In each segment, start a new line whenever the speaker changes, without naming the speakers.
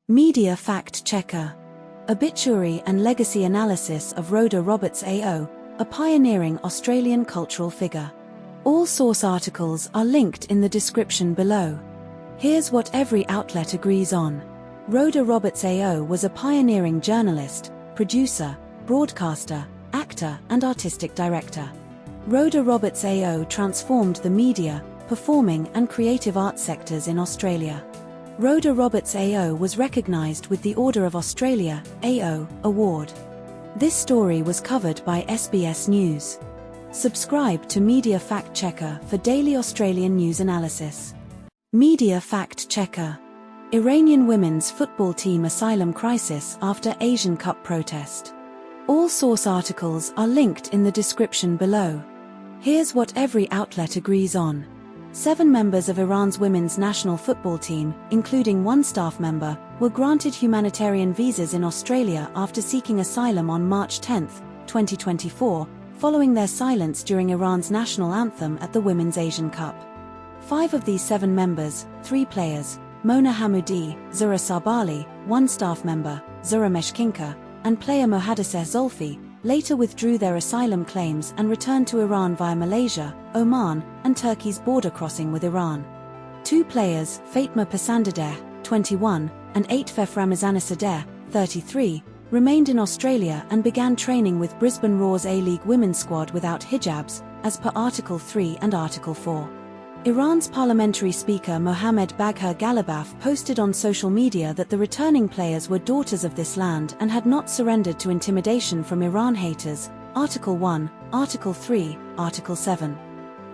Media Fact Checker. Obituary and Legacy Analysis of Rhoda Roberts AO, a pioneering Australian cultural figure. All source articles are linked in the description below. Here's what every outlet agrees on. Rhoda Roberts AO was a pioneering journalist, producer, broadcaster, actor and artistic director. Rhoda Roberts AO transformed the media, performing and creative arts sectors in Australia. Rhoda Roberts AO was recognised with the Order of Australia, AO, award. This story was covered by SBS News. Subscribe to Media Fact Checker for daily Australian news analysis. Media Fact Checker. Iranian women's football team asylum crisis after Asian Cup protest. All source articles are linked in the description below. Here's what every outlet agrees on. 7 members of Iran's women's national football team, including 1 staff member, were granted humanitarian visas in Australia after seeking asylum on March 10, 2024, following their silence during Iran's national anthem at the Women's Asian Cup. 5 of these 7 members, 3 players, Mona Hamoudi, Zura Sabali, 1 staff member, Zura Meshkinka, and player Mohadaseh Zolfi, later withdrew their asylum claims and returned to Iran via Malaysia, Oman, and Turkey's border crossing with Iran. 2 players, Fatma Pasandadeh, 21, and Atfef Ramazanisadeh, 33, remained in Australia and began training with Brisbane Roar's A-League women's squad without hijabs, as per Article 3 and Article 4. Iran's parliamentary speaker Mohammad Baghir Ghalibaf posted on social media that the returning players were daughters of this land and had not surrendered to intimidation from Iran haters, Article 1, Article 3, Article 7.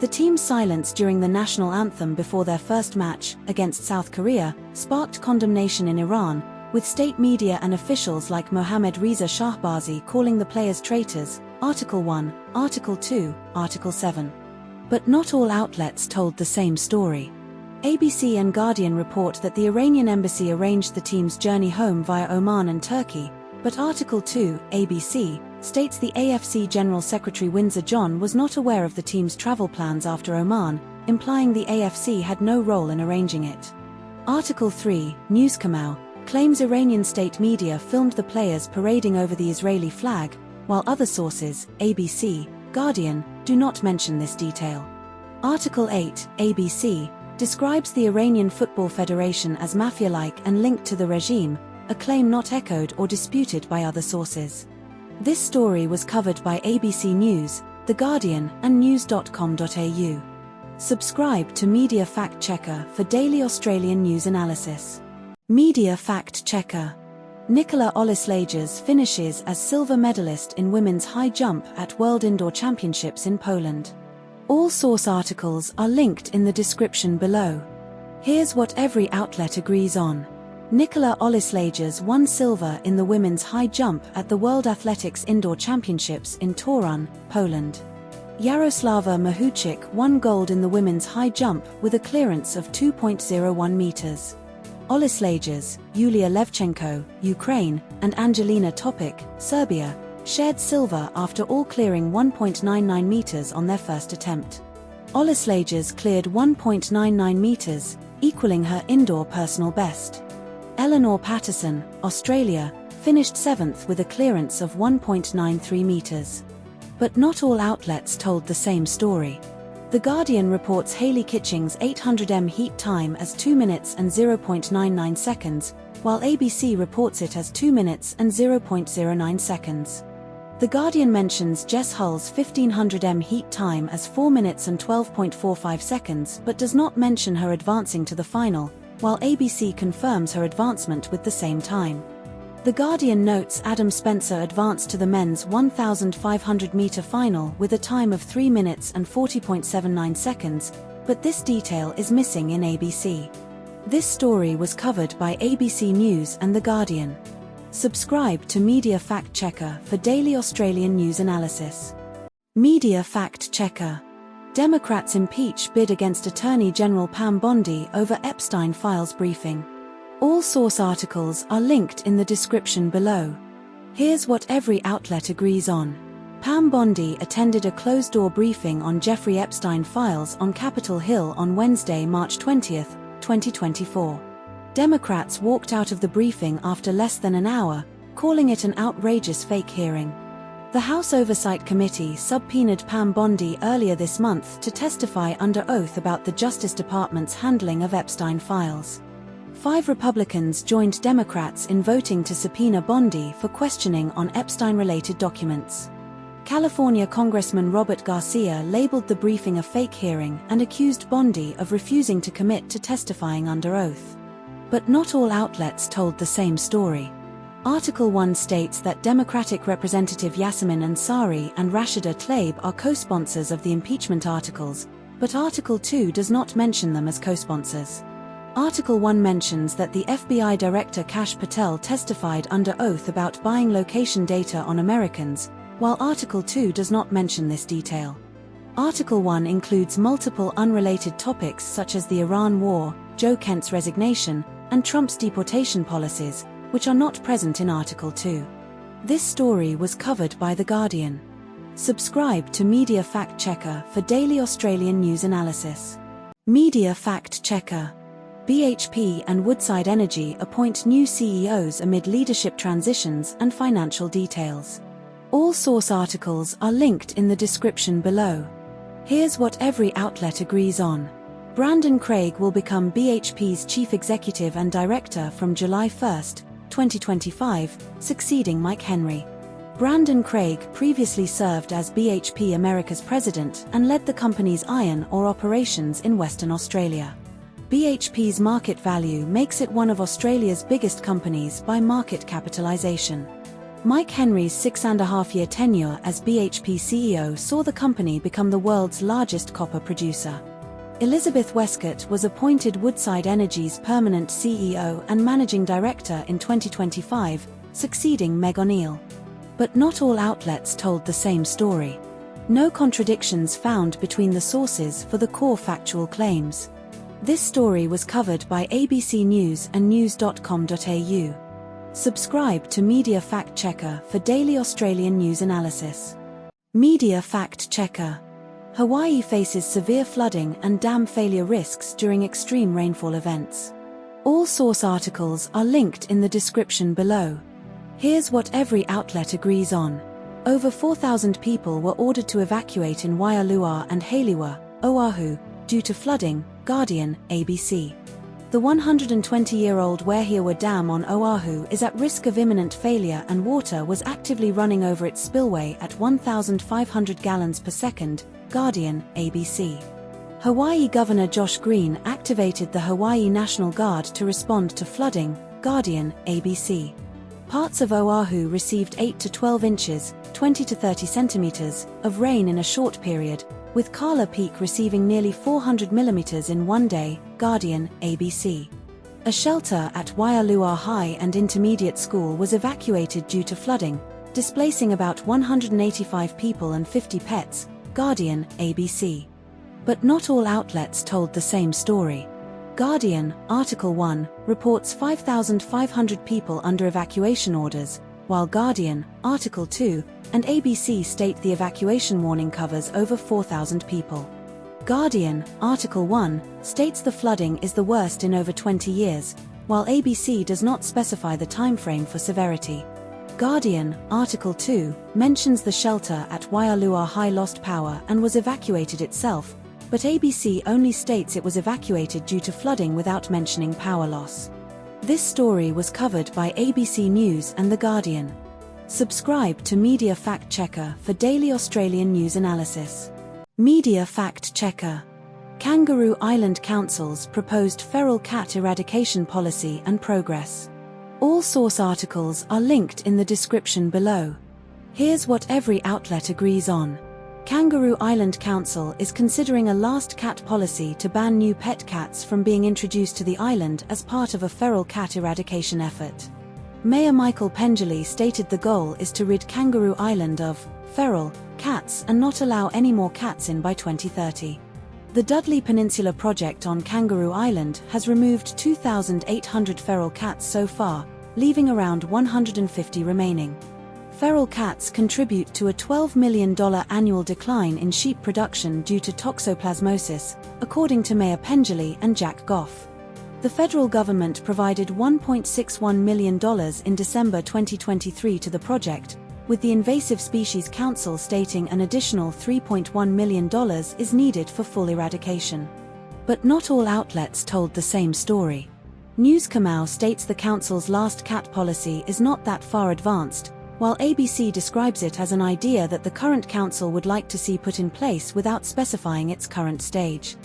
The team's silence during the national anthem before their first match, against South Korea, sparked condemnation in Iran, with state media and officials like Mohammad Reza Shahbazi calling the players traitors, Article 1, Article 2, Article 7. But not all outlets told the same story. ABC and Guardian report that the Iranian embassy arranged the team's journey home via Oman and Turkey, but Article 2, ABC, states the AFC General Secretary Windsor John was not aware of the team's travel plans after Oman, implying the AFC had no role in arranging it. Article 3, Newskamau, claims Iranian state media filmed the players parading over the Israeli flag, while other sources, ABC, Guardian, do not mention this detail. Article 8, ABC, describes the Iranian Football Federation as mafia-like and linked to the regime, a claim not echoed or disputed by other sources. This story was covered by ABC News, The Guardian, and news.com.au. Subscribe to Media Fact Checker for daily Australian news analysis. Media Fact Checker. Nicola Olyslagers finishes as silver medalist in women's high jump at World Indoor Championships in Poland. All source articles are linked in the description below. Here's what every outlet agrees on. Nicola Olyslagers won silver in the women's high jump at the World Athletics Indoor Championships in Torun, Poland. Yaroslava Mahuchik won gold in the women's high jump with a clearance of 2.01 meters. Olyslagers, Yulia Levchenko, Ukraine, and Angelina Topic, Serbia, shared silver after all clearing 1.99 meters on their first attempt. Olyslagers cleared 1.99 meters, equaling her indoor personal best. Eleanor Patterson, Australia, finished 7th with a clearance of 1.93 meters. But not all outlets told the same story. The Guardian reports Hayley Kitching's 800m heat time as 2 minutes and 0.99 seconds, while ABC reports it as 2 minutes and 0.09 seconds. The Guardian mentions Jess Hull's 1500m heat time as 4 minutes and 12.45 seconds but does not mention her advancing to the final, while ABC confirms her advancement with the same time. The Guardian notes Adam Spencer advanced to the men's 1,500-meter final with a time of 3 minutes and 40.79 seconds, but this detail is missing in ABC. This story was covered by ABC News and The Guardian. Subscribe to Media Fact Checker for daily Australian news analysis. Media Fact Checker. Democrats impeach bid against Attorney General Pam Bondi over Epstein files briefing. All source articles are linked in the description below. Here's what every outlet agrees on. Pam Bondi attended a closed-door briefing on Jeffrey Epstein files on Capitol Hill on Wednesday, March 20, 2024. Democrats walked out of the briefing after less than an hour, calling it an outrageous fake hearing. The House Oversight Committee subpoenaed Pam Bondi earlier this month to testify under oath about the Justice Department's handling of Epstein files. 5 Republicans joined Democrats in voting to subpoena Bondi for questioning on Epstein-related documents. California Congressman Robert Garcia labeled the briefing a fake hearing and accused Bondi of refusing to commit to testifying under oath. But not all outlets told the same story. Article 1 states that Democratic Representative Yasemin Ansari and Rashida Tlaib are co-sponsors of the impeachment articles, but Article 2 does not mention them as co-sponsors. Article 1 mentions that the FBI Director Kash Patel testified under oath about buying location data on Americans, while Article 2 does not mention this detail. Article 1 includes multiple unrelated topics such as the Iran war, Joe Kent's resignation, and Trump's deportation policies, which are not present in Article 2. This story was covered by The Guardian. Subscribe to Media Fact Checker for daily Australian news analysis. Media Fact Checker. BHP and Woodside Energy appoint new CEOs amid leadership transitions and financial details. All source articles are linked in the description below. Here's what every outlet agrees on. Brandon Craig will become BHP's chief executive and director from July 1, 2025, succeeding Mike Henry. Brandon Craig previously served as BHP America's president and led the company's iron ore operations in Western Australia. BHP's market value makes it one of Australia's biggest companies by market capitalisation. Mike Henry's 6.5-year tenure as BHP CEO saw the company become the world's largest copper producer. Elizabeth Westcott was appointed Woodside Energy's permanent CEO and managing director in 2025, succeeding Meg O'Neill. But not all outlets told the same story. No contradictions found between the sources for the core factual claims. This story was covered by ABC News and news.com.au. Subscribe to Media Fact Checker for daily Australian news analysis. Media Fact Checker. Hawaii faces severe flooding and dam failure risks during extreme rainfall events. All source articles are linked in the description below. Here's what every outlet agrees on. Over 4,000 people were ordered to evacuate in Waialua and Halewa, Oahu, due to flooding, Guardian, ABC. The 120-year-old Waihiawa Dam on Oahu is at risk of imminent failure and water was actively running over its spillway at 1,500 gallons per second, Guardian, ABC. Hawaii Governor Josh Green activated the Hawaii National Guard to respond to flooding, Guardian, ABC. Parts of Oahu received 8 to 12 inches, 20 to 30 centimeters, of rain in a short period, with Kala Peak receiving nearly 400 millimeters in one day, Guardian, ABC. A shelter at Waialua High and Intermediate School was evacuated due to flooding, displacing about 185 people and 50 pets, Guardian, ABC. But not all outlets told the same story. Guardian, Article 1, reports 5,500 people under evacuation orders, while Guardian, Article 2, and ABC state the evacuation warning covers over 4,000 people. Guardian, Article 1, states the flooding is the worst in over 20 years, while ABC does not specify the timeframe for severity. Guardian, Article 2, mentions the shelter at Waialua High lost power and was evacuated itself, but ABC only states it was evacuated due to flooding without mentioning power loss. This story was covered by ABC News and The Guardian. Subscribe to Media Fact Checker for daily Australian news analysis. Media Fact Checker. Kangaroo Island Council's proposed feral cat eradication policy and progress. All source articles are linked in the description below. Here's what every outlet agrees on. Kangaroo Island Council is considering a last cat policy to ban new pet cats from being introduced to the island as part of a feral cat eradication effort. Mayor Michael Pengelly stated the goal is to rid Kangaroo Island of feral cats and not allow any more cats in by 2030. The Dudley Peninsula project on Kangaroo Island has removed 2,800 feral cats so far, leaving around 150 remaining. Feral cats contribute to a $12 million annual decline in sheep production due to toxoplasmosis, according to Mayor Pengelly and Jack Goff. The federal government provided $1.61 million in December 2023 to the project, with the Invasive Species Council stating an additional $3.1 million is needed for full eradication. But not all outlets told the same story. News Kamau states the council's last cat policy is not that far advanced, while ABC describes it as an idea that the current council would like to see put in place without specifying its current stage.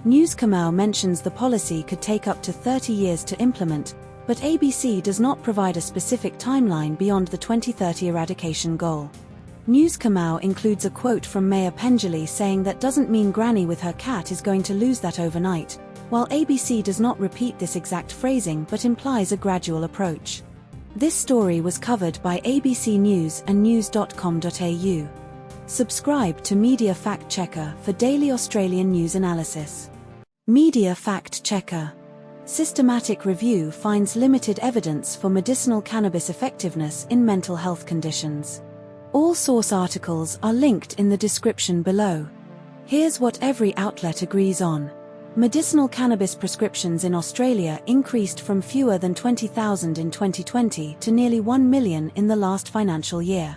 News Kamau mentions the policy could take up to 30 years to implement, but ABC does not provide a specific timeline beyond the 2030 eradication goal. News Kamau includes a quote from Mayor Penjali saying that doesn't mean Granny with her cat is going to lose that overnight, while ABC does not repeat this exact phrasing but implies a gradual approach. This story was covered by ABC News and news.com.au. Subscribe to Media Fact Checker for daily Australian news analysis. Media Fact Checker. Systematic review finds limited evidence for medicinal cannabis effectiveness in mental health conditions. All source articles are linked in the description below. Here's what every outlet agrees on. Medicinal cannabis prescriptions in Australia increased from fewer than 20,000 in 2020 to nearly 1 million in the last financial year.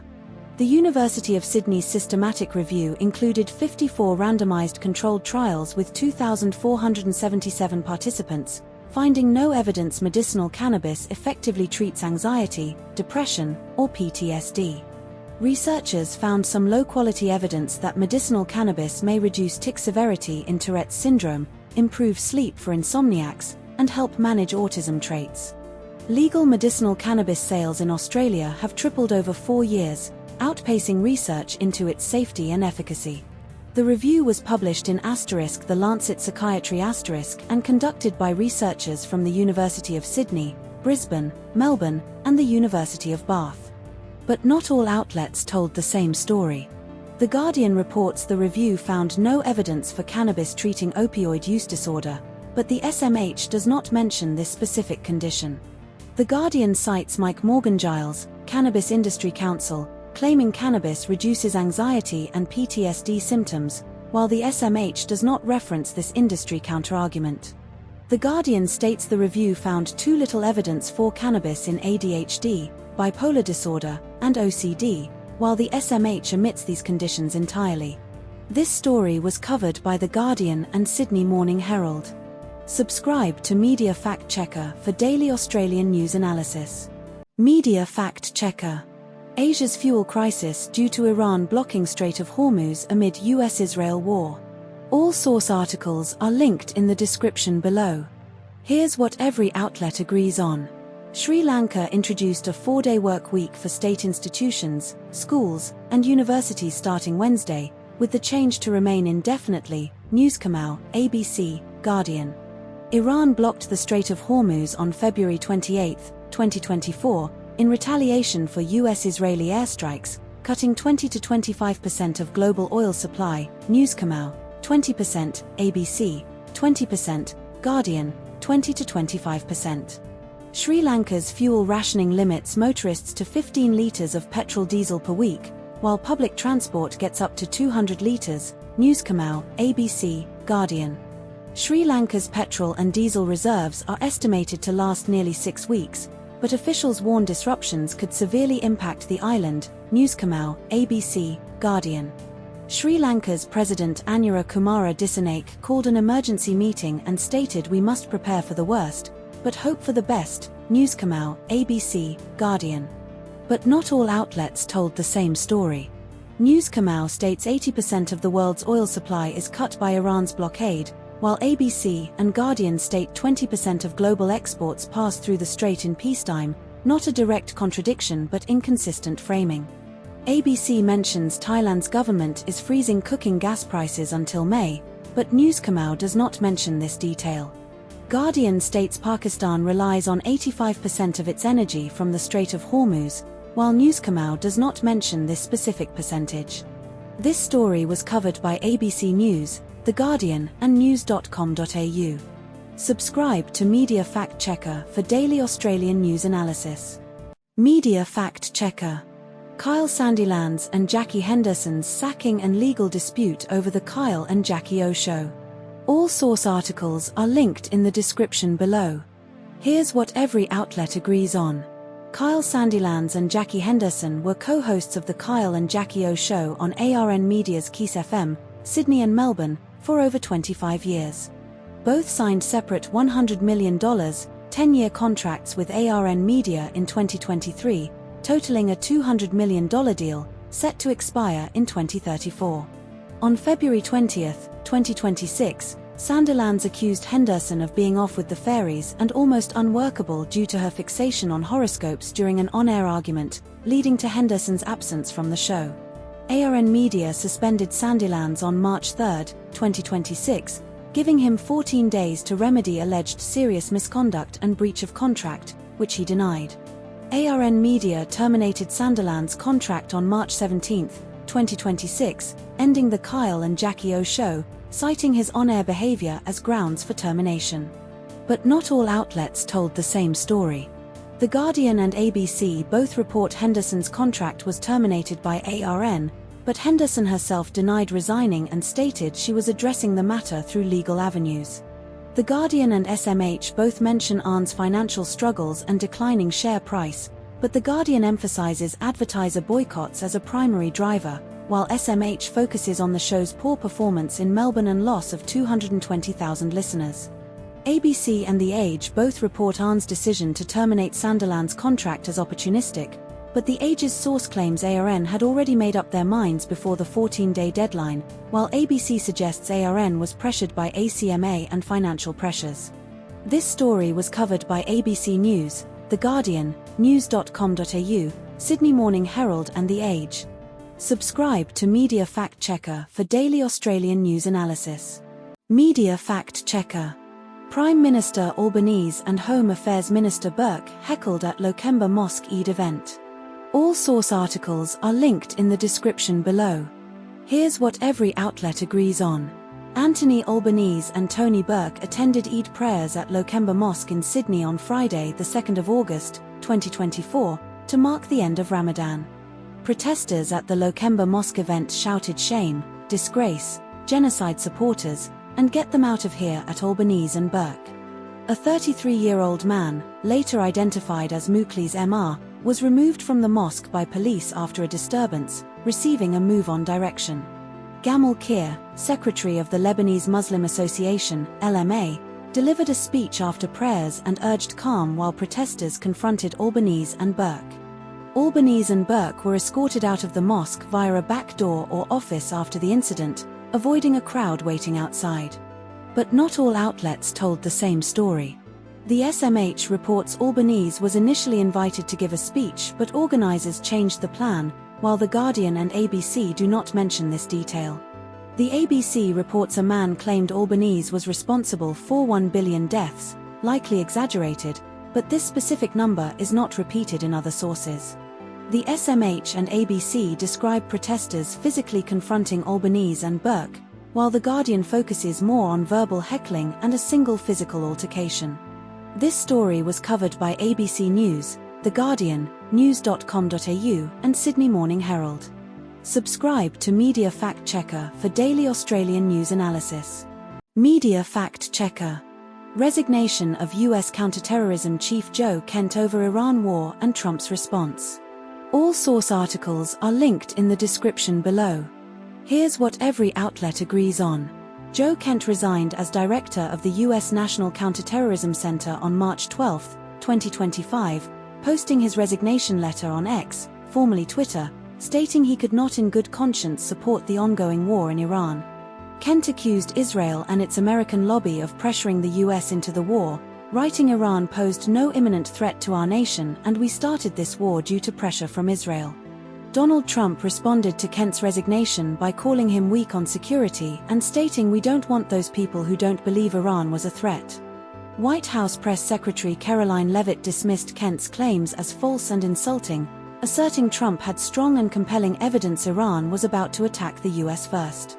The University of Sydney's systematic review included 54 randomised controlled trials with 2,477 participants, finding no evidence medicinal cannabis effectively treats anxiety, depression, or PTSD. Researchers found some low-quality evidence that medicinal cannabis may reduce tic severity in Tourette's syndrome, improve sleep for insomniacs, and help manage autism traits. Legal medicinal cannabis sales in Australia have tripled over 4 years, outpacing research into its safety and efficacy. The review was published in The Lancet Psychiatry and conducted by researchers from the University of Sydney, Brisbane, Melbourne, and the University of Bath. But not all outlets told the same story. The Guardian reports the review found no evidence for cannabis treating opioid use disorder, but the SMH does not mention this specific condition. The Guardian cites Mike Morgan-Giles, Cannabis Industry Counsel, claiming cannabis reduces anxiety and PTSD symptoms, while the SMH does not reference this industry counterargument. The Guardian states the review found too little evidence for cannabis in ADHD, bipolar disorder, and OCD, while the SMH omits these conditions entirely. This story was covered by The Guardian and Sydney Morning Herald. Subscribe to Media Fact Checker for daily Australian news analysis. Media Fact Checker. Asia's fuel crisis due to Iran blocking Strait of Hormuz amid US-Israel war. All source articles are linked in the description below. Here's what every outlet agrees on. Sri Lanka introduced a 4-day work week for state institutions, schools, and universities starting Wednesday, with the change to remain indefinitely. News Kamau, ABC, Guardian. Iran blocked the Strait of Hormuz on February 28, 2024, in retaliation for US-Israeli airstrikes, cutting 20 to 25% of global oil supply. News Kamau, 20%, ABC, 20%, Guardian, 20 to 25%. Sri Lanka's fuel rationing limits motorists to 15 litres of petrol diesel per week, while public transport gets up to 200 litres. News Kamau, ABC, Guardian. Sri Lanka's petrol and diesel reserves are estimated to last nearly 6 weeks, but officials warn disruptions could severely impact the island. News Kamau, ABC, Guardian. Sri Lanka's President Anura Kumara Dissanayake called an emergency meeting and stated we must prepare for the worst, but hope for the best. News Kamau, ABC, Guardian. But not all outlets told the same story. News Kamau states 80% of the world's oil supply is cut by Iran's blockade, while ABC and Guardian state 20% of global exports pass through the strait in peacetime, not a direct contradiction but inconsistent framing. ABC mentions Thailand's government is freezing cooking gas prices until May, but News Kamau does not mention this detail. Guardian states Pakistan relies on 85% of its energy from the Strait of Hormuz, while News Kamau does not mention this specific percentage. This story was covered by ABC News, The Guardian, and news.com.au. Subscribe to Media Fact Checker for daily Australian news analysis. Media Fact Checker. Kyle Sandilands and Jackie Henderson's sacking and legal dispute over the Kyle and Jackie O show. All source articles are linked in the description below. Here's what every outlet agrees on. Kyle Sandilands and Jackie Henderson were co-hosts of the Kyle and Jackie O Show on ARN Media's Kiss FM, Sydney and Melbourne, for over 25 years. Both signed separate $100 million, 10-year contracts with ARN Media in 2023, totaling a $200 million deal, set to expire in 2034. On February 20, 2026, Sandilands accused Henderson of being off with the fairies and almost unworkable due to her fixation on horoscopes during an on-air argument, leading to Henderson's absence from the show. ARN Media suspended Sandilands on March 3, 2026, giving him 14 days to remedy alleged serious misconduct and breach of contract, which he denied. ARN Media terminated Sandilands' contract on March 17, 2026, ending the Kyle and Jackie O Show, citing his on-air behavior as grounds for termination. But not all outlets told the same story. The Guardian and ABC both report Henderson's contract was terminated by ARN, but Henderson herself denied resigning and stated she was addressing the matter through legal avenues. The Guardian and SMH both mention ARN's financial struggles and declining share price, but The Guardian emphasizes advertiser boycotts as a primary driver, while SMH focuses on the show's poor performance in Melbourne and loss of 220,000 listeners. ABC and The Age both report ARN's decision to terminate Sandilands' contract as opportunistic, but The Age's source claims ARN had already made up their minds before the 14-day deadline, while ABC suggests ARN was pressured by ACMA and financial pressures. This story was covered by ABC News, The Guardian, news.com.au, Sydney Morning Herald and The Age. Subscribe to Media Fact Checker for daily Australian news analysis. Media Fact Checker. Prime Minister Albanese and Home Affairs Minister Burke heckled at Lokemba Mosque Eid event. All source articles are linked in the description below. Here's what every outlet agrees on. Anthony Albanese and Tony Burke attended Eid prayers at Lokemba Mosque in Sydney on Friday, the 2nd of August, 2024, to mark the end of Ramadan. Protesters at the Lokemba Mosque event shouted shame, disgrace, genocide supporters, and get them out of here at Albanese and Burke. A 33-year-old man, later identified as Mukhlis Mr., was removed from the mosque by police after a disturbance, receiving a move-on direction. Gamal Kir, secretary of the Lebanese Muslim Association, LMA, delivered a speech after prayers and urged calm while protesters confronted Albanese and Burke. Albanese and Burke were escorted out of the mosque via a back door or office after the incident, avoiding a crowd waiting outside. But not all outlets told the same story. The SMH reports Albanese was initially invited to give a speech, but organizers changed the plan, while The Guardian and ABC do not mention this detail. The ABC reports a man claimed Albanese was responsible for 1 billion deaths, likely exaggerated, but this specific number is not repeated in other sources. The SMH and ABC describe protesters physically confronting Albanese and Burke, while The Guardian focuses more on verbal heckling and a single physical altercation. This story was covered by ABC News, The Guardian, news.com.au, and Sydney Morning Herald. Subscribe to Media Fact Checker for daily Australian news analysis. Media Fact Checker. Resignation of US counterterrorism chief Joe Kent over Iran war and Trump's response. All source articles are linked in the description below. Here's what every outlet agrees on. Joe Kent resigned as director of the U.S. National Counterterrorism Center on March 12, 2025, posting his resignation letter on X, formerly Twitter, stating he could not in good conscience support the ongoing war in Iran. Kent accused Israel and its American lobby of pressuring the U.S. into the war, writing Iran posed no imminent threat to our nation and we started this war due to pressure from Israel. Donald Trump responded to Kent's resignation by calling him weak on security and stating we don't want those people who don't believe Iran was a threat. White House Press Secretary Caroline Leavitt dismissed Kent's claims as false and insulting, asserting Trump had strong and compelling evidence Iran was about to attack the U.S. first.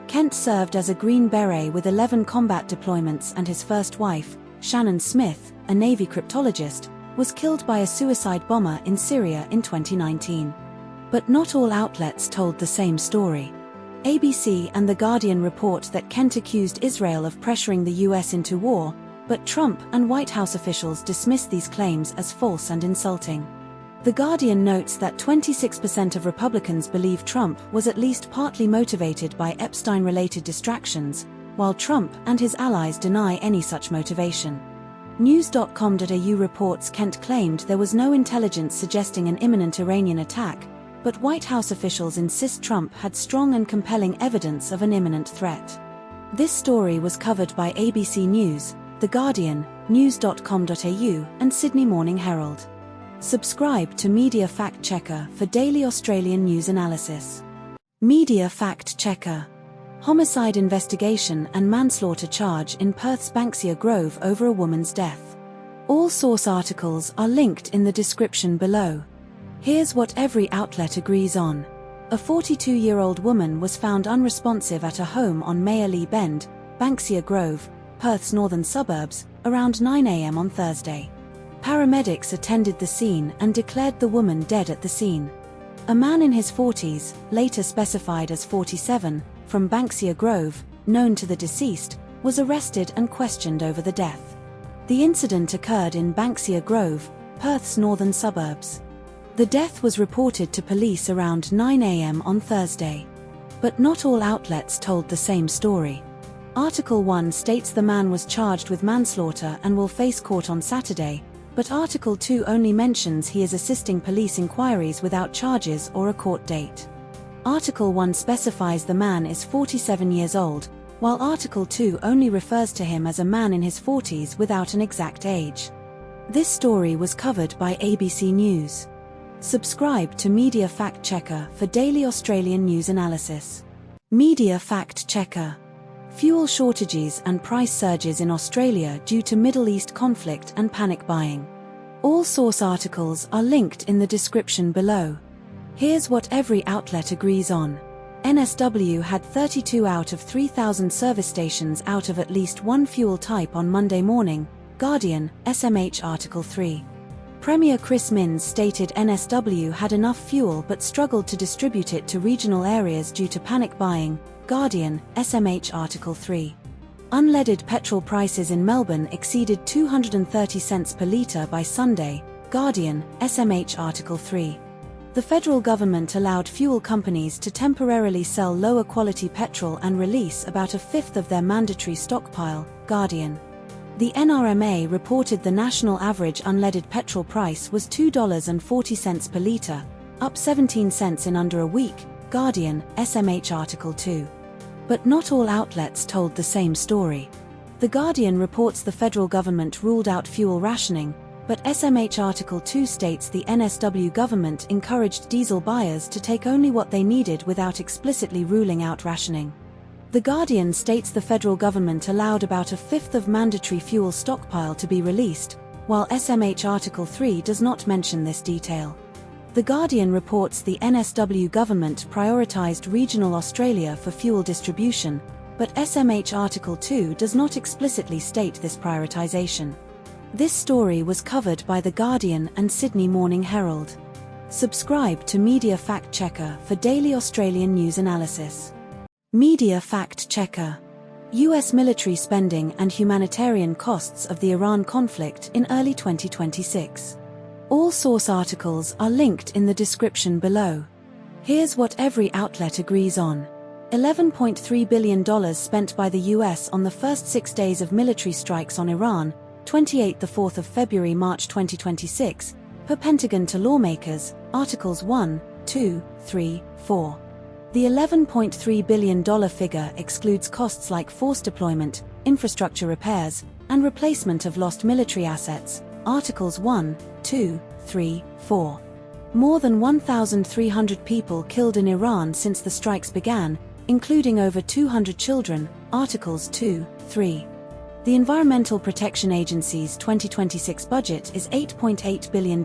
Kent served as a Green Beret with 11 combat deployments and his first wife, Shannon Smith, a Navy cryptologist, was killed by a suicide bomber in Syria in 2019. But not all outlets told the same story. ABC and The Guardian report that Kent accused Israel of pressuring the US into war, but Trump and White House officials dismissed these claims as false and insulting. The Guardian notes that 26% of Republicans believe Trump was at least partly motivated by Epstein-related distractions, while Trump and his allies deny any such motivation. News.com.au reports Kent claimed there was no intelligence suggesting an imminent Iranian attack, but White House officials insist Trump had strong and compelling evidence of an imminent threat. This story was covered by ABC News, The Guardian, News.com.au, and Sydney Morning Herald. Subscribe to Media Fact Checker for daily Australian news analysis. Media Fact Checker. Homicide investigation and manslaughter charge in Perth's Banksia Grove over a woman's death. All source articles are linked in the description below. Here's what every outlet agrees on. A 42-year-old woman was found unresponsive at a home on Mayerley Bend, Banksia Grove, Perth's northern suburbs, around 9 a.m. on Thursday. Paramedics attended the scene and declared the woman dead at the scene. A man in his 40s, later specified as 47, from Banksia Grove, known to the deceased, was arrested and questioned over the death. The incident occurred in Banksia Grove, Perth's northern suburbs. The death was reported to police around 9 a.m. on Thursday. But not all outlets told the same story. Article 1 states the man was charged with manslaughter and will face court on Saturday, but Article 2 only mentions he is assisting police inquiries without charges or a court date. Article 1 specifies the man is 47 years old, while Article 2 only refers to him as a man in his 40s without an exact age. This story was covered by ABC News. Subscribe to Media Fact Checker for daily Australian news analysis. Media Fact Checker. Fuel shortages and price surges in Australia due to Middle East conflict and panic buying. All source articles are linked in the description below. Here's what every outlet agrees on. NSW had 32 out of 3,000 service stations out of at least one fuel type on Monday morning, Guardian, SMH Article 3. Premier Chris Minns stated NSW had enough fuel but struggled to distribute it to regional areas due to panic buying, Guardian, SMH Article 3. Unleaded petrol prices in Melbourne exceeded 230 cents per litre by Sunday, Guardian, SMH Article 3. The federal government allowed fuel companies to temporarily sell lower quality petrol and release about a fifth of their mandatory stockpile, Guardian. The NRMA reported the national average unleaded petrol price was $2.40 per litre, up 17 cents in under a week, Guardian, SMH Article 2. But not all outlets told the same story. The Guardian reports the federal government ruled out fuel rationing, but SMH Article 2 states the NSW government encouraged diesel buyers to take only what they needed without explicitly ruling out rationing. The Guardian states the federal government allowed about a fifth of mandatory fuel stockpile to be released, while SMH Article 3 does not mention this detail. The Guardian reports the NSW government prioritised regional Australia for fuel distribution, but SMH Article 2 does not explicitly state this prioritisation. This story was covered by The Guardian and Sydney Morning Herald. Subscribe to Media Fact Checker for daily Australian news analysis. Media Fact Checker. US military spending and humanitarian costs of the Iran conflict in early 2026. All source articles are linked in the description below. Here's what every outlet agrees on. $11.3 billion spent by the US on the first 6 days of military strikes on Iran, 28–4 February March 2026, per Pentagon to lawmakers, Articles 1, 2, 3, 4. The $11.3 billion figure excludes costs like force deployment, infrastructure repairs, and replacement of lost military assets, Articles 1, 2, 3, 4. More than 1,300 people killed in Iran since the strikes began, including over 200 children, Articles 2, 3. The Environmental Protection Agency's 2026 budget is $8.8 billion,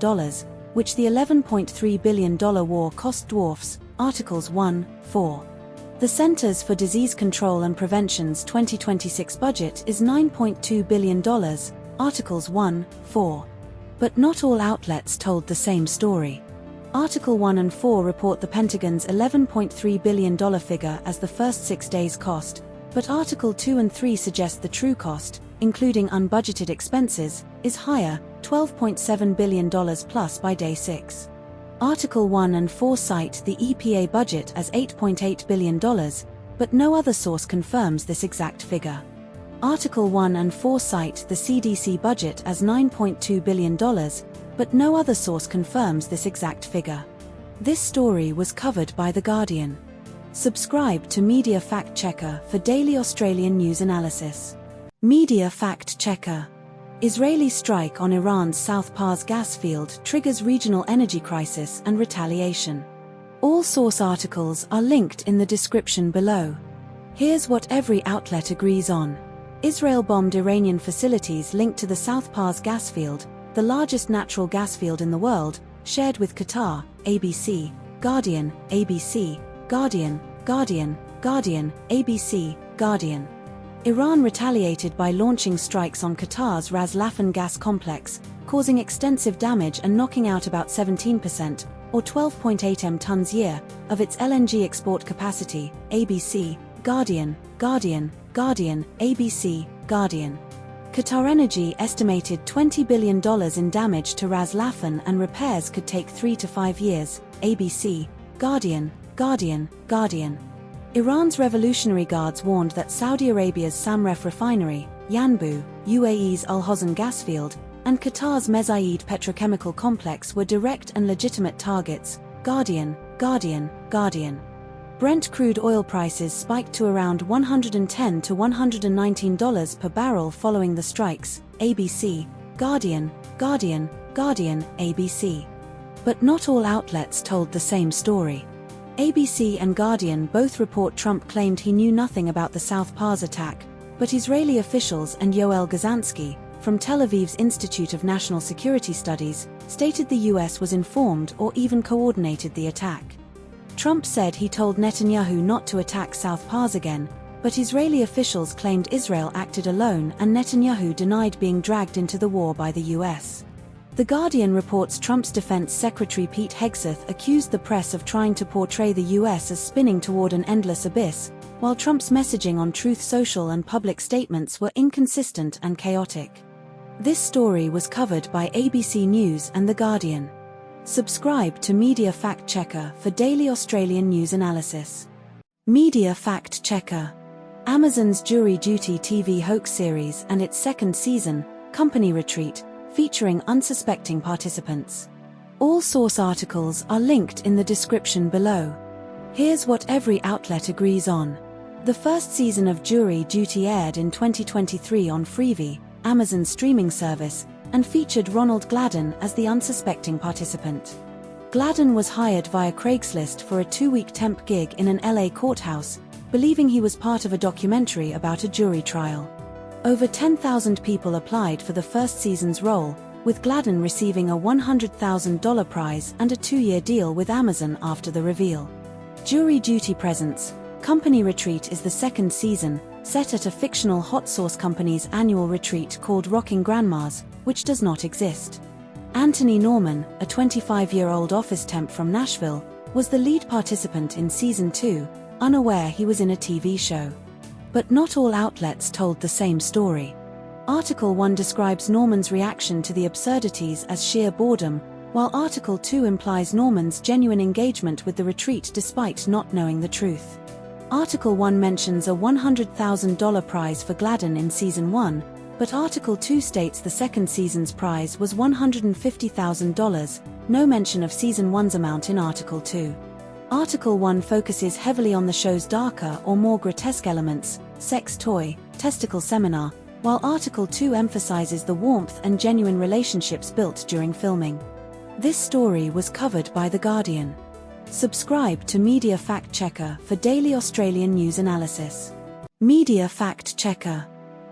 which the $11.3 billion war cost dwarfs, Articles 1, 4. The Centers for Disease Control and Prevention's 2026 budget is $9.2 billion, Articles 1, 4. But not all outlets told the same story. Article 1 and 4 report the Pentagon's $11.3 billion figure as the first 6 days' cost, but Article 2 and 3 suggest the true cost, including unbudgeted expenses, is higher, $12.7 billion plus by day 6. Article 1 and 4 cite the EPA budget as $8.8 billion, but no other source confirms this exact figure. Article 1 and 4 cite the CDC budget as $9.2 billion, but no other source confirms this exact figure. This story was covered by The Guardian. Subscribe to Media Fact Checker for daily Australian news analysis. Media Fact Checker. Israeli strike on Iran's South Pars gas field triggers regional energy crisis and retaliation. All source articles are linked in the description below. Here's what every outlet agrees on. Israel bombed Iranian facilities linked to the South Pars gas field, the largest natural gas field in the world, shared with Qatar, ABC, Guardian, ABC, Guardian, Guardian, Guardian, ABC, Guardian. Iran retaliated by launching strikes on Qatar's Ras Laffan gas complex, causing extensive damage and knocking out about 17%, or 12.8 m year, of its LNG export capacity, ABC, Guardian, Guardian, Guardian, ABC, Guardian. Qatar Energy estimated $20 billion in damage to Ras Laffan and repairs could take 3 to 5 years, ABC, Guardian, Guardian, Guardian. Iran's Revolutionary Guards warned that Saudi Arabia's Samref refinery, Yanbu, UAE's Al Hosn gas field, and Qatar's Mesaieed petrochemical complex were direct and legitimate targets, Guardian, Guardian, Guardian. Brent crude oil prices spiked to around $110 to $119 per barrel following the strikes, ABC, Guardian, Guardian, Guardian, ABC. But not all outlets told the same story. ABC and Guardian both report Trump claimed he knew nothing about the South Pars attack, but Israeli officials and Yoel Gazansky, from Tel Aviv's Institute of National Security Studies, stated the US was informed or even coordinated the attack. Trump said he told Netanyahu not to attack South Pars again, but Israeli officials claimed Israel acted alone and Netanyahu denied being dragged into the war by the US. The Guardian reports Trump's Defense Secretary Pete Hegseth accused the press of trying to portray the US as spinning toward an endless abyss, while Trump's messaging on Truth Social and public statements were inconsistent and chaotic. This story was covered by ABC News and The Guardian. Subscribe to Media Fact Checker for daily Australian news analysis. Media Fact Checker. Amazon's Jury Duty TV hoax series and its second season, Company Retreat, featuring unsuspecting participants. All source articles are linked in the description below. Here's what every outlet agrees on. The first season of Jury Duty aired in 2023 on Freevee, Amazon's streaming service, and featured Ronald Gladden as the unsuspecting participant. Gladden was hired via Craigslist for a 2-week temp gig in an LA courthouse, believing he was part of a documentary about a jury trial. Over 10,000 people applied for the first season's role, with Gladden receiving a $100,000 prize and a 2-year deal with Amazon after the reveal. Jury Duty presents Company Retreat is the second season, set at a fictional hot sauce company's annual retreat called Rocking Grandmas, which does not exist. Anthony Norman, a 25-year-old office temp from Nashville, was the lead participant in Season 2, unaware he was in a TV show. But not all outlets told the same story. Article 1 describes Norman's reaction to the absurdities as sheer boredom, while Article 2 implies Norman's genuine engagement with the retreat despite not knowing the truth. Article 1 mentions a $100,000 prize for Gladden in Season 1, but Article 2 states the second season's prize was $150,000, no mention of Season 1's amount in Article 2. Article 1 focuses heavily on the show's darker or more grotesque elements, sex toy, testicle seminar, while Article 2 emphasizes the warmth and genuine relationships built during filming. This story was covered by The Guardian. Subscribe to Media Fact Checker for daily Australian news analysis. Media Fact Checker.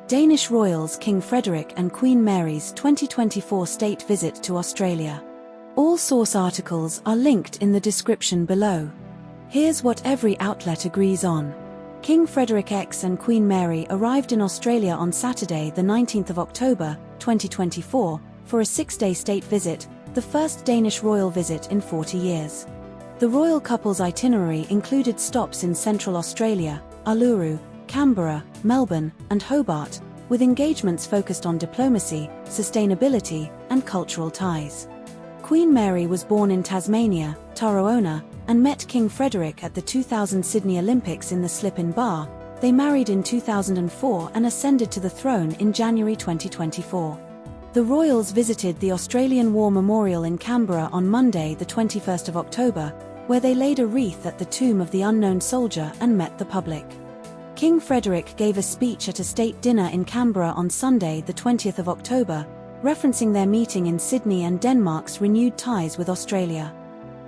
Danish royals King Frederick and Queen Mary's 2024 state visit to Australia. All source articles are linked in the description below. Here's what every outlet agrees on. King Frederick X and Queen Mary arrived in Australia on Saturday, the 19th of October, 2024, for a 6-day state visit, the first Danish royal visit in 40 years. The royal couple's itinerary included stops in Central Australia, Uluru, Canberra, Melbourne, and Hobart, with engagements focused on diplomacy, sustainability, and cultural ties. Queen Mary was born in Tasmania, Tauranga, and met King Frederick at the 2000 Sydney Olympics in the Slip-In Bar. They married in 2004 and ascended to the throne in January 2024. The royals visited the Australian War Memorial in Canberra on Monday, the 21st of October, where they laid a wreath at the tomb of the unknown soldier and met the public. King Frederick gave a speech at a state dinner in Canberra on Sunday, the 20th of October, referencing their meeting in Sydney and Denmark's renewed ties with Australia.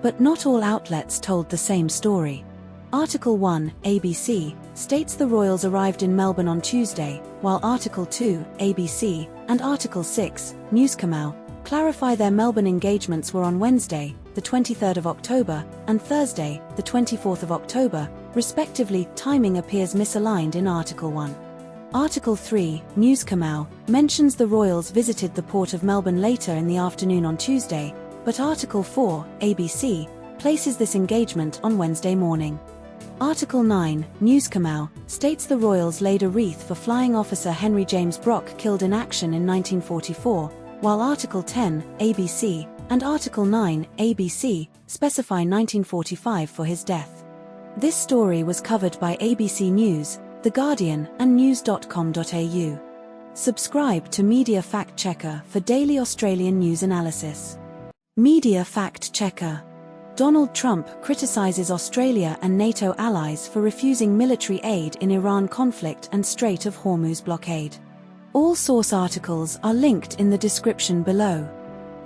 But not all outlets told the same story. Article 1, ABC, states the royals arrived in Melbourne on Tuesday, while Article 2, ABC, and Article 6, Newscamau, clarify their Melbourne engagements were on Wednesday, the 23rd of October, and Thursday, the 24th of October, respectively. Timing appears misaligned in Article 1. Article 3, Newscamau, mentions the royals visited the Port of Melbourne later in the afternoon on Tuesday, but Article 4, ABC, places this engagement on Wednesday morning. Article 9, Newscamau, states the royals laid a wreath for Flying Officer Henry James Brock killed in action in 1944, while Article 10, ABC, and Article 9, ABC, specify 1945 for his death. This story was covered by ABC News, The Guardian, and news.com.au. Subscribe to Media Fact Checker for daily Australian news analysis. Media Fact Checker. Donald Trump criticizes Australia and NATO allies for refusing military aid in Iran conflict and Strait of Hormuz blockade. All source articles are linked in the description below.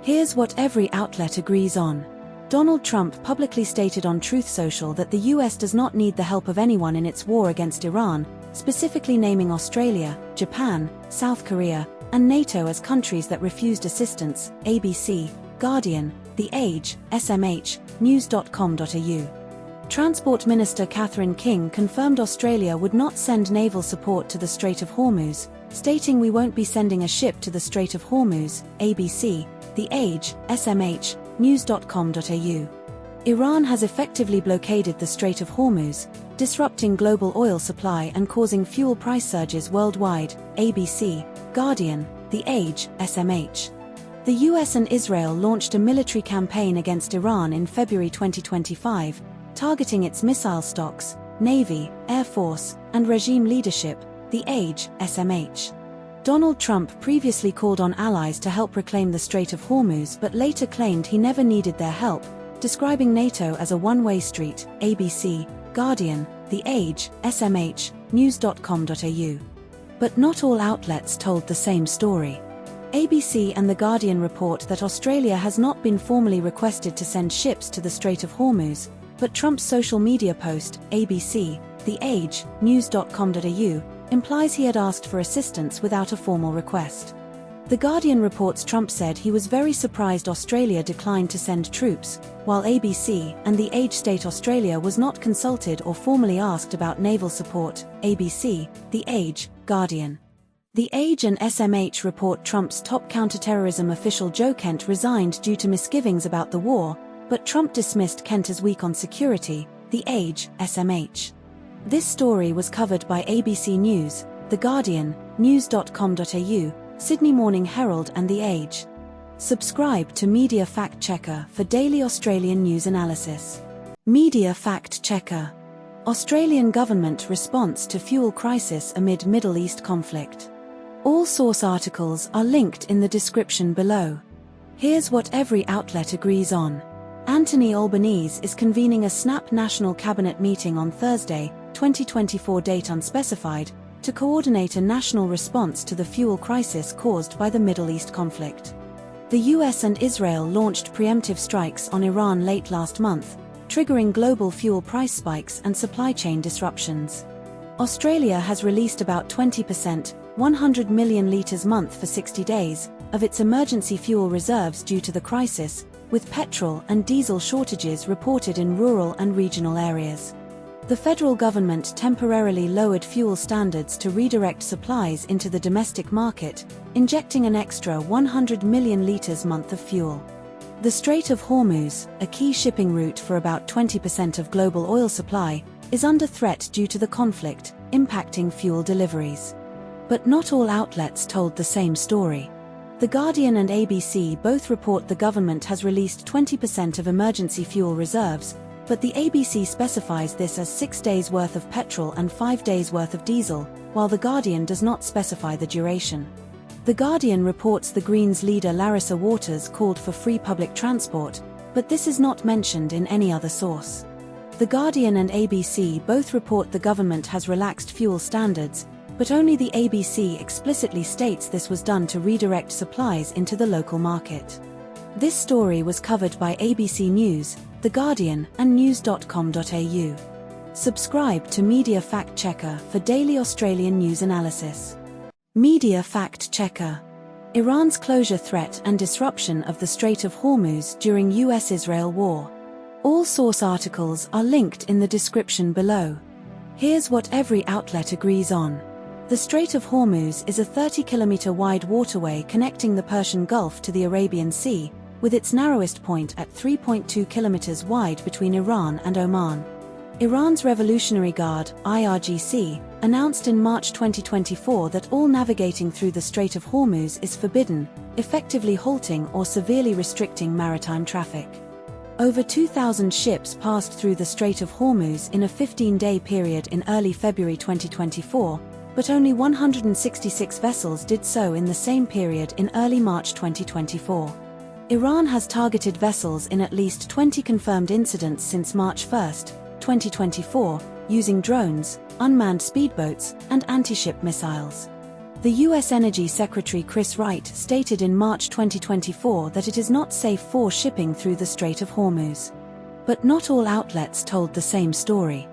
Here's what every outlet agrees on. Donald Trump publicly stated on Truth Social that the US does not need the help of anyone in its war against Iran, specifically naming Australia, Japan, South Korea, and NATO as countries that refused assistance. ABC, Guardian, The Age, SMH, news.com.au. Transport Minister Catherine King confirmed Australia would not send naval support to the Strait of Hormuz, stating we won't be sending a ship to the Strait of Hormuz. ABC, The Age, SMH, news.com.au. Iran has effectively blockaded the Strait of Hormuz, disrupting global oil supply and causing fuel price surges worldwide. ABC, Guardian, The Age, SMH. The US and Israel launched a military campaign against Iran in February 2025, targeting its missile stocks, Navy, Air Force, and regime leadership. The Age, SMH. Donald Trump previously called on allies to help reclaim the Strait of Hormuz but later claimed he never needed their help, describing NATO as a one-way street. ABC, Guardian, The Age, SMH, news.com.au. But not all outlets told the same story. ABC and The Guardian report that Australia has not been formally requested to send ships to the Strait of Hormuz, but Trump's social media post, ABC, The Age, news.com.au, implies he had asked for assistance without a formal request. The Guardian reports Trump said he was very surprised Australia declined to send troops, while ABC and The Age state Australia was not consulted or formally asked about naval support. ABC, The Age, Guardian. The Age and SMH report Trump's top counterterrorism official Joe Kent resigned due to misgivings about the war, but Trump dismissed Kent as weak on security. The Age, SMH. This story was covered by ABC News, The Guardian, news.com.au, Sydney Morning Herald and The Age. Subscribe to Media Fact Checker for daily Australian news analysis. Media Fact Checker. Australian government response to fuel crisis amid Middle East conflict. All source articles are linked in the description below. Here's what every outlet agrees on. Anthony Albanese is convening a snap National Cabinet meeting on Thursday, 2024 date unspecified, to coordinate a national response to the fuel crisis caused by the Middle East conflict. The US and Israel launched preemptive strikes on Iran late last month, triggering global fuel price spikes and supply chain disruptions. Australia has released about 20%, 100 million litres month for 60 days, of its emergency fuel reserves due to the crisis, with petrol and diesel shortages reported in rural and regional areas. The federal government temporarily lowered fuel standards to redirect supplies into the domestic market, injecting an extra 100 million litres month of fuel. The Strait of Hormuz, a key shipping route for about 20% of global oil supply, is under threat due to the conflict, impacting fuel deliveries. But not all outlets told the same story. The Guardian and ABC both report the government has released 20% of emergency fuel reserves, but the ABC specifies this as 6 days' worth of petrol and 5 days' worth of diesel, while the Guardian does not specify the duration. The Guardian reports the Greens leader Larissa Waters called for free public transport, but this is not mentioned in any other source. The Guardian and ABC both report the government has relaxed fuel standards, but only the ABC explicitly states this was done to redirect supplies into the local market. This story was covered by ABC News, The Guardian, and news.com.au. Subscribe to Media Fact Checker for daily Australian news analysis. Media Fact Checker. Iran's closure threat and disruption of the Strait of Hormuz during US-Israel war. All source articles are linked in the description below. Here's what every outlet agrees on. The Strait of Hormuz is a 30-kilometer wide waterway connecting the Persian Gulf to the Arabian Sea, with its narrowest point at 3.2 kilometers wide between Iran and Oman. Iran's Revolutionary Guard, IRGC, announced in March 2024 that all navigating through the Strait of Hormuz is forbidden, effectively halting or severely restricting maritime traffic. Over 2,000 ships passed through the Strait of Hormuz in a 15-day period in early February 2024, but only 166 vessels did so in the same period in early March 2024. Iran has targeted vessels in at least 20 confirmed incidents since March 1, 2024, using drones, unmanned speedboats, and anti-ship missiles. The U.S. Energy Secretary Chris Wright stated in March 2024 that it is not safe for shipping through the Strait of Hormuz. But not all outlets told the same story.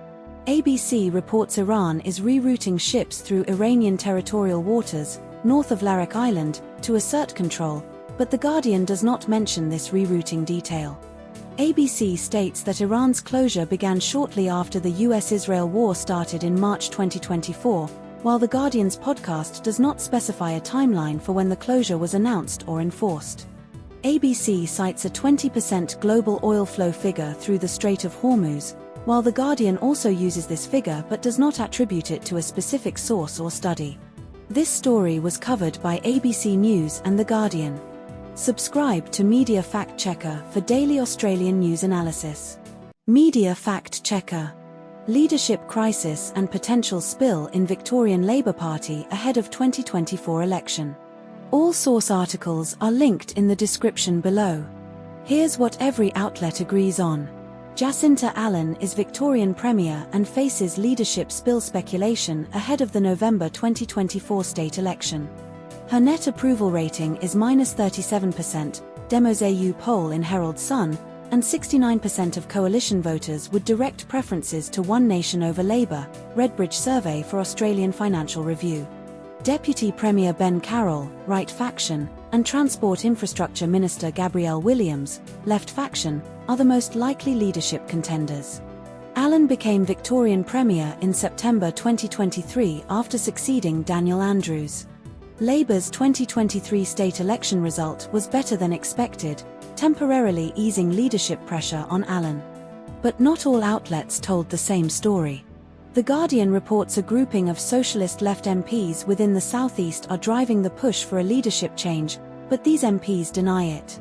ABC reports Iran is rerouting ships through Iranian territorial waters, north of Kangaroo Island, to assert control, but The Guardian does not mention this rerouting detail. ABC states that Iran's closure began shortly after the US-Israel war started in March 2024, while The Guardian's podcast does not specify a timeline for when the closure was announced or enforced. ABC cites a 20% global oil flow figure through the Strait of Hormuz, while The Guardian also uses this figure but does not attribute it to a specific source or study. This story was covered by ABC News and The Guardian. Subscribe to Media Fact Checker for daily Australian news analysis. Media Fact Checker. Leadership crisis and potential spill in Victorian Labour Party ahead of 2024 election. All source articles are linked in the description below. Here's what every outlet agrees on. Jacinta Allan is Victorian Premier and faces leadership spill speculation ahead of the November 2024 state election. Her net approval rating is -37%, Demos AU poll in Herald Sun, and 69% of coalition voters would direct preferences to One Nation over Labour, Redbridge survey for Australian Financial Review. Deputy Premier Ben Carroll, right faction, and Transport Infrastructure Minister Gabrielle Williams, left faction, are the most likely leadership contenders. Allan became Victorian Premier in September 2023 after succeeding Daniel Andrews. Labour's 2023 state election result was better than expected, temporarily easing leadership pressure on Allan. But not all outlets told the same story. The Guardian reports a grouping of socialist left MPs within the southeast are driving the push for a leadership change, but these MPs deny it.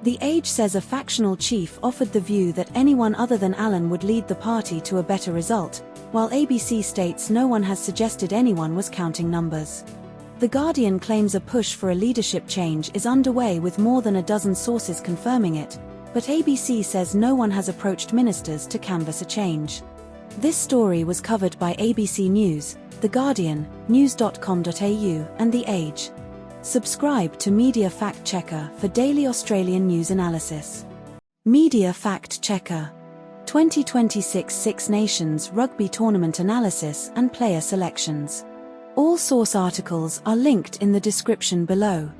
The Age says a factional chief offered the view that anyone other than Allan would lead the party to a better result, while ABC states no one has suggested anyone was counting numbers. The Guardian claims a push for a leadership change is underway with more than a dozen sources confirming it, but ABC says no one has approached ministers to canvass a change. This story was covered by ABC News, The Guardian, news.com.au, and The Age. Subscribe to Media Fact Checker for daily Australian news analysis. Media Fact Checker. 2026 Six Nations Rugby Tournament Analysis and Player Selections. All source articles are linked in the description below.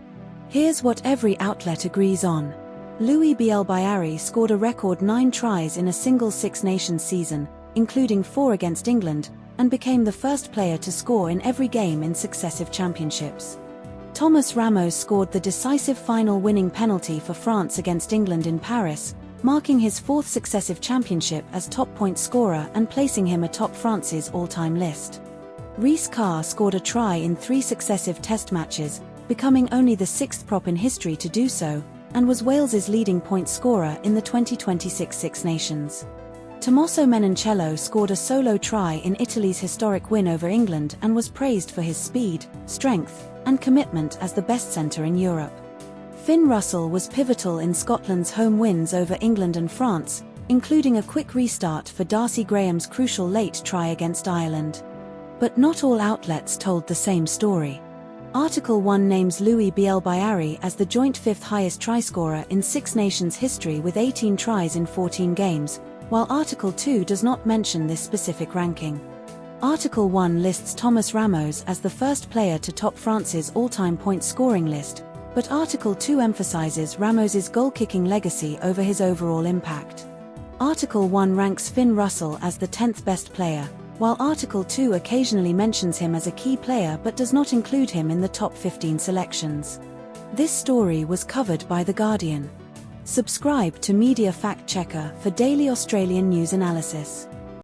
Here's what every outlet agrees on. Louis Bielbiari scored a record 9 tries in a single Six Nations season, including 4 against England, and became the first player to score in every game in successive championships. Thomas Ramos scored the decisive final winning penalty for France against England in Paris, marking his 4th successive championship as top point scorer and placing him atop France's all-time list. Rhys Carr scored a try in 3 successive Test matches, becoming only the 6th prop in history to do so, and was Wales's leading point scorer in the 2026 Six Nations. Tommaso Menoncello scored a solo try in Italy's historic win over England and was praised for his speed, strength, and commitment as the best centre in Europe. Finn Russell was pivotal in Scotland's home wins over England and France, including a quick restart for Darcy Graham's crucial late try against Ireland. But not all outlets told the same story. Article 1 names Louis Bielbiari as the joint 5th highest try scorer in Six Nations history with 18 tries in 14 games, while Article 2 does not mention this specific ranking. Article 1 lists Thomas Ramos as the first player to top France's all-time point scoring list, but Article 2 emphasizes Ramos's goal-kicking legacy over his overall impact. Article 1 ranks Finn Russell as the 10th best player, while Article 2 occasionally mentions him as a key player but does not include him in the top 15 selections. This story was covered by The Guardian. Subscribe to Media Fact Checker for daily Australian news analysis.